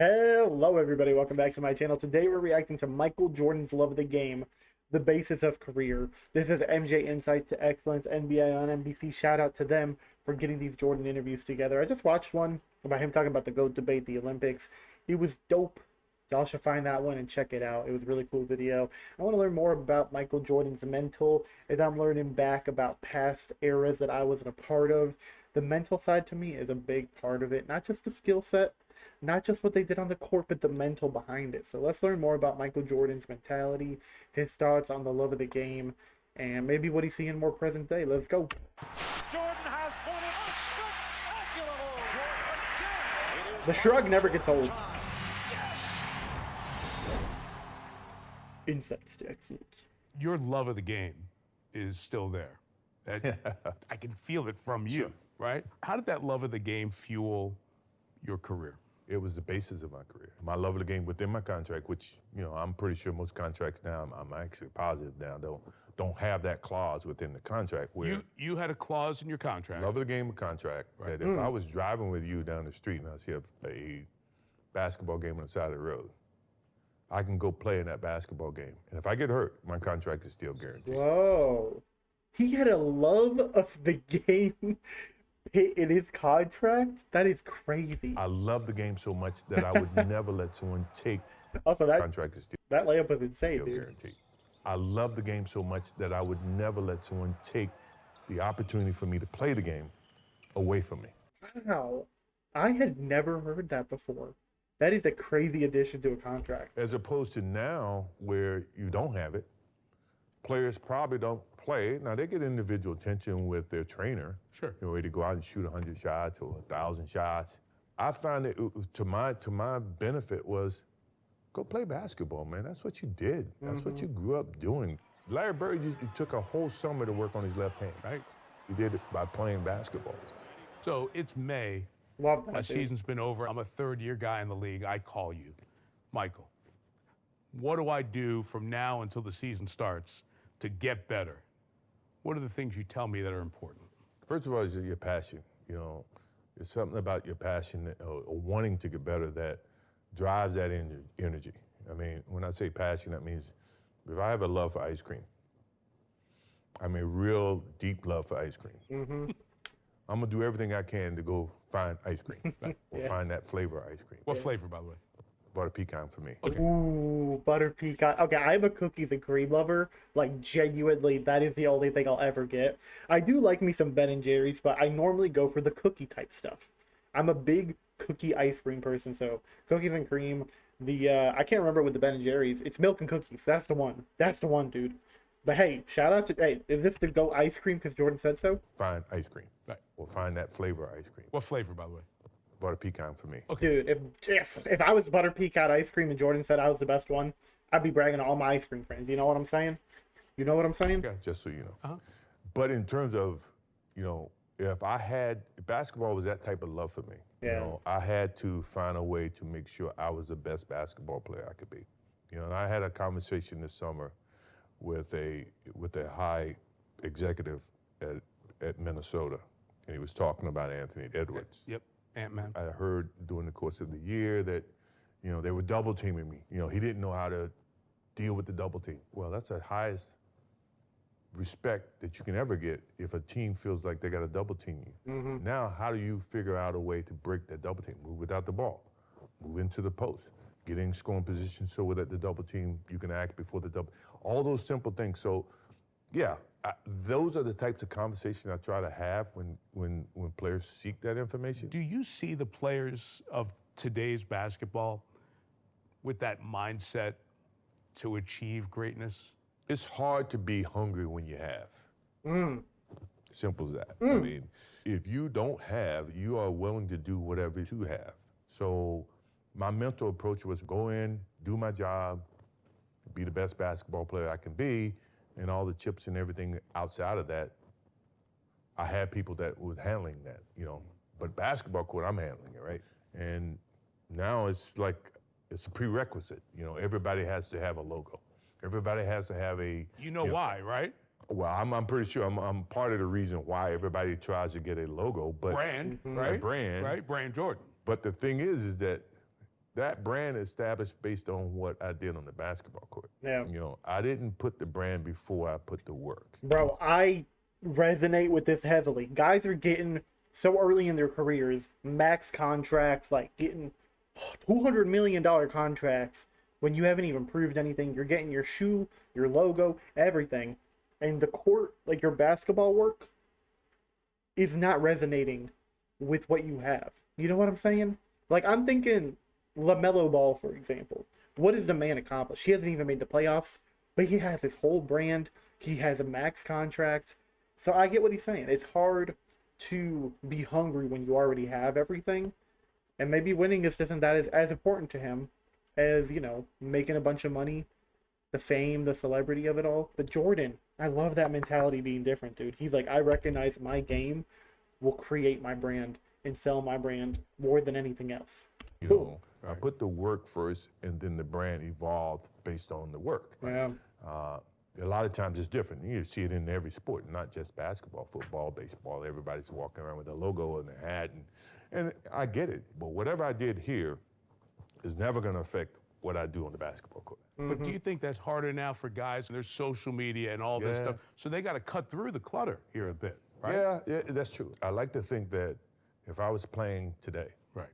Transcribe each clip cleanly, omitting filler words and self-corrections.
Hello, everybody. Welcome back to my channel. Today, we're reacting to Michael Jordan's Love of the Game, The Basis of Career. This is MJ Insights to Excellence, NBA on NBC. Shout out to them for getting these Jordan interviews together. I just watched one about him talking about the GOAT debate, the Olympics. He was dope. Y'all should find that one and check it out. It was a really cool video. I want to learn more about Michael Jordan's mental, and I'm learning back about past eras that I wasn't a part of. The mental side to me is a big part of it, not just the skill set, not just what they did on the court, but the mental behind it. So let's learn more about Michael Jordan's mentality, his thoughts on the love of the game, and maybe what he's seeing more present day. Let's go. Jordan has put it a spectacular ball. The shrug never gets old. Insights to excellence. Your love of the game is still there. I can feel it from you, Sure. right? How did that love of the game fuel your career? It was the basis of my career. My love of the game within my contract, which I'm pretty sure most contracts now, I'm actually positive now, don't have that clause within the contract where You had a clause in your contract. love of the game contract that if I was driving with you down the street and I see a basketball game on the side of the road, I can go play in that basketball game, and if I get hurt, my contract is still guaranteed. Whoa. He had a love of the game in his contract? That is crazy. I love the game so much that I would never let someone take Also, the that, contract is still that layup was insane, dude. guaranteed. I love the game so much that I would never let someone take the opportunity for me to play the game away from me. Wow. I had never heard that before. That is a crazy addition to a contract. As opposed to now where you don't have it, players probably don't play. Now they get individual attention with their trainer. Sure. Ready to go out and shoot 100 shots or 1,000 shots. I find that it was, to my benefit was go play basketball, man. That's what you did. That's what you grew up doing. Larry Bird he took a whole summer to work on his left hand. Right? He did it by playing basketball. So it's May. Love My that, dude. season's been over. I'm a third-year guy in the league. I call you. Michael, what do I do from now until the season starts to get better? What are the things you tell me that are important? First of all, is your passion. There's something about your passion or wanting to get better that drives that energy. I mean, when I say passion, that means if I have a love for ice cream, I mean, real deep love for ice cream. I'm gonna do everything I can to go find ice cream or find that flavor of ice cream. What flavor, by the way? Butter pecan for me. Ooh, butter pecan. Okay, I'm a cookies and cream lover. Like, genuinely, that is the only thing I'll ever get. I do like me some Ben and Jerry's, but I normally go for the cookie type stuff. I'm a big cookie ice cream person, so cookies and cream. I can't remember with the Ben and Jerry's. It's milk and cookies. That's the one. That's the one, dude. But hey, shout out to is this the go ice cream because Jordan said so? Find ice cream. Right. Or find that flavor of ice cream. What flavor, by the way? Butter pecan for me. Dude, if I was butter pecan ice cream and Jordan said I was the best one, I'd be bragging to all my ice cream friends. You know what I'm saying? You know what I'm saying? Okay. Just so you know. But in terms of, if basketball was that type of love for me, Yeah. I had to find a way to make sure I was the best basketball player I could be. And I had a conversation this summer with a high executive at Minnesota, and he was talking about Anthony Edwards. Yep. Ant-Man. I heard during the course of the year that, they were double teaming me. He didn't know how to deal with the double team. Well, that's the highest respect that you can ever get if a team feels like they got to double team you. Now, how do you figure out a way to break that double team? Move without the ball, move into the post, get in scoring position so that the double team, you can act before the double, all those simple things. So, yeah, those are the types of conversations I try to have when players seek that information. Do you see the players of today's basketball with that mindset to achieve greatness? It's hard to be hungry when you have. Simple as that. I mean, if you don't have, you are willing to do whatever you have. So my mental approach was go in, do my job, be the best basketball player I can be, and all the chips and everything outside of that, I had people that was handling that, But basketball court, I'm handling it, right? And now it's like, it's a prerequisite. Everybody has to have a logo. Everybody has to have a. You know why, right? Well, I'm pretty sure I'm part of the reason why everybody tries to get a logo, but Brand, a right? brand. Right? Brand Jordan. But the thing is that that brand established based on what I did on the basketball court. Yeah. You know, I didn't put the brand before I put the work. Bro, I resonate with this heavily. Guys are getting so early in their careers, max contracts, like getting $200 million contracts when you haven't even proved anything. You're getting your shoe, your logo, everything. And the court, like your basketball work, is not resonating with what you have. You know what I'm saying? Like, I'm thinking LaMelo Ball, for example. What has the man accomplished? He hasn't even made the playoffs, but he has his whole brand. He has a max contract. So I get what he's saying. It's hard to be hungry when you already have everything. And maybe winning just isn't that as important to him as, you know, making a bunch of money, the fame, the celebrity of it all. But Jordan, I love that mentality being different, dude. He's like, I recognize my game will create my brand and sell my brand more than anything else. You know, I put the work first, and then the brand evolved based on the work. Yeah. A lot of times it's different. You see it in every sport, not just basketball, football, baseball. Everybody's walking around with a logo and a hat, and I get it. But whatever I did here is never going to affect what I do on the basketball court. But do you think that's harder now for guys? There's social media and all this Yeah. stuff, so they got to cut through the clutter here a bit, right? Yeah, that's true. I like to think that if I was playing today, Right.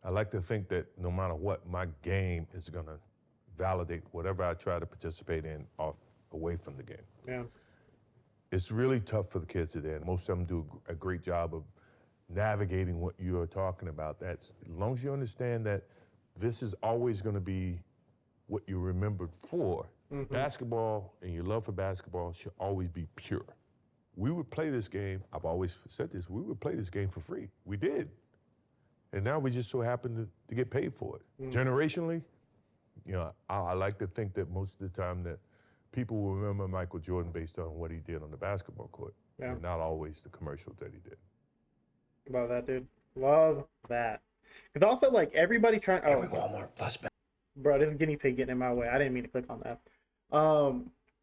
I like to think that no matter what, my game is going to validate whatever I try to participate in away from the game. Yeah. It's really tough for the kids today, and most of them do a great job of navigating what you are talking about. That's as long as you understand that this is always going to be what you're remembered for. Basketball and your love for basketball should always be pure. We would play this game, I've always said this, we would play this game for free. We did. And now we just so happen to get paid for it. Generationally, you know, I like to think that most of the time that people will remember Michael Jordan based on what he did on the basketball court, Yeah. and not always the commercials that he did. Love that, dude. Love that. Because also, like, everybody trying... Oh, Walmart plus bro, this guinea pig getting in my way. I didn't mean to click on that.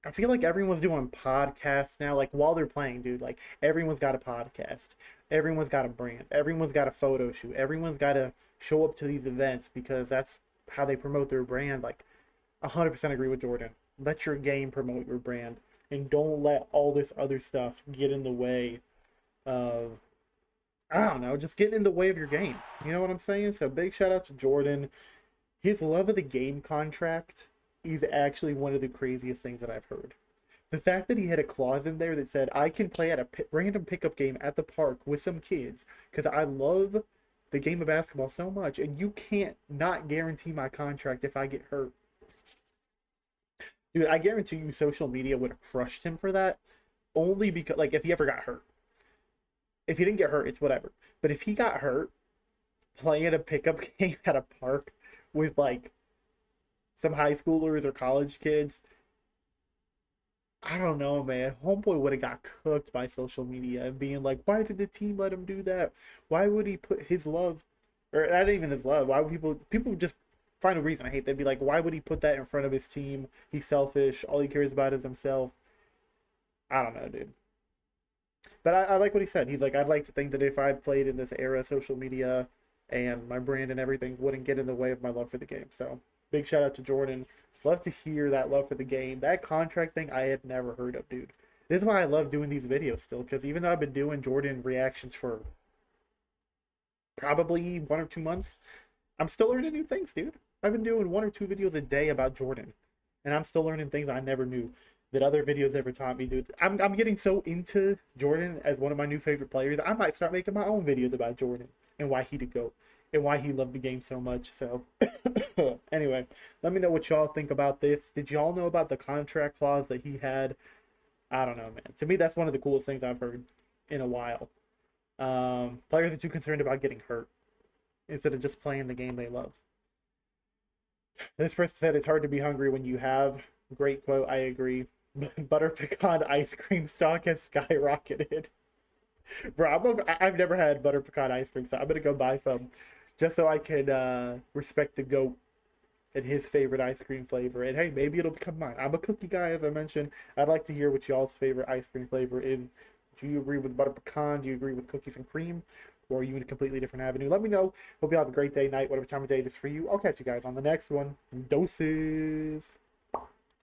I feel like everyone's doing podcasts now, like, while they're playing, dude. Like, everyone's got a podcast. Everyone's got a brand. Everyone's got a photo shoot. Everyone's got to show up to these events because that's how they promote their brand. Like, 100% agree with Jordan. Let your game promote your brand. And don't let all this other stuff get in the way of... I don't know, just getting in the way of your game. You know what I'm saying? So big shout out to Jordan. His love of the game contract is actually one of the craziest things that I've heard. The fact that he had a clause in there that said, I can play at a random pickup game at the park with some kids because I love the game of basketball so much, and you can't not guarantee my contract if I get hurt. Dude, I guarantee you social media would have crushed him for that, only because, like, if he ever got hurt. If he didn't get hurt, it's whatever. But if he got hurt playing at a pickup game at a park with, like, some high schoolers or college kids, I don't know, man. Homeboy would have got cooked by social media and being like, why did the team let him do that? Why would he put his love, or not even his love, why would people just find a reason I hate, they'd be like, why would he put that in front of his team? He's selfish. All he cares about is himself. I don't know, dude. But I like what he said. He's like, I'd like to think that if I played in this era, social media and my brand and everything wouldn't get in the way of my love for the game. So big shout out to Jordan. Love to hear that love for the game. That contract thing I had never heard of, dude. This is why I love doing these videos still, because even though I've been doing Jordan reactions for probably 1 or 2 months, I'm still learning new things, dude. I've been doing 1 or 2 videos a day about Jordan, and I'm still learning things I never knew that other videos ever taught me, dude. I'm getting so into Jordan as one of my new favorite players. I might start making my own videos about Jordan and why he did go and why he loved the game so much. So anyway, let me know what y'all think about this. Did y'all know about the contract clause that he had? I don't know, man. To me, that's one of the coolest things I've heard in a while. Players are too concerned about getting hurt instead of just playing the game they love. This person said it's hard to be hungry when you have. Great quote. I agree. Butter pecan ice cream stock has skyrocketed. Bro, I've never had butter pecan ice cream, so I'm gonna go buy some just so I can respect the GOAT and his favorite ice cream flavor. And hey, maybe it'll become mine. I'm a cookie guy, as I mentioned. I'd like to hear what y'all's favorite ice cream flavor is. Do you agree with butter pecan? Do you agree with cookies and cream? or are you in a completely different avenue? Let me know. Hope you have a great day, night, whatever time of day it is for you. I'll catch you guys on the next one. Doses.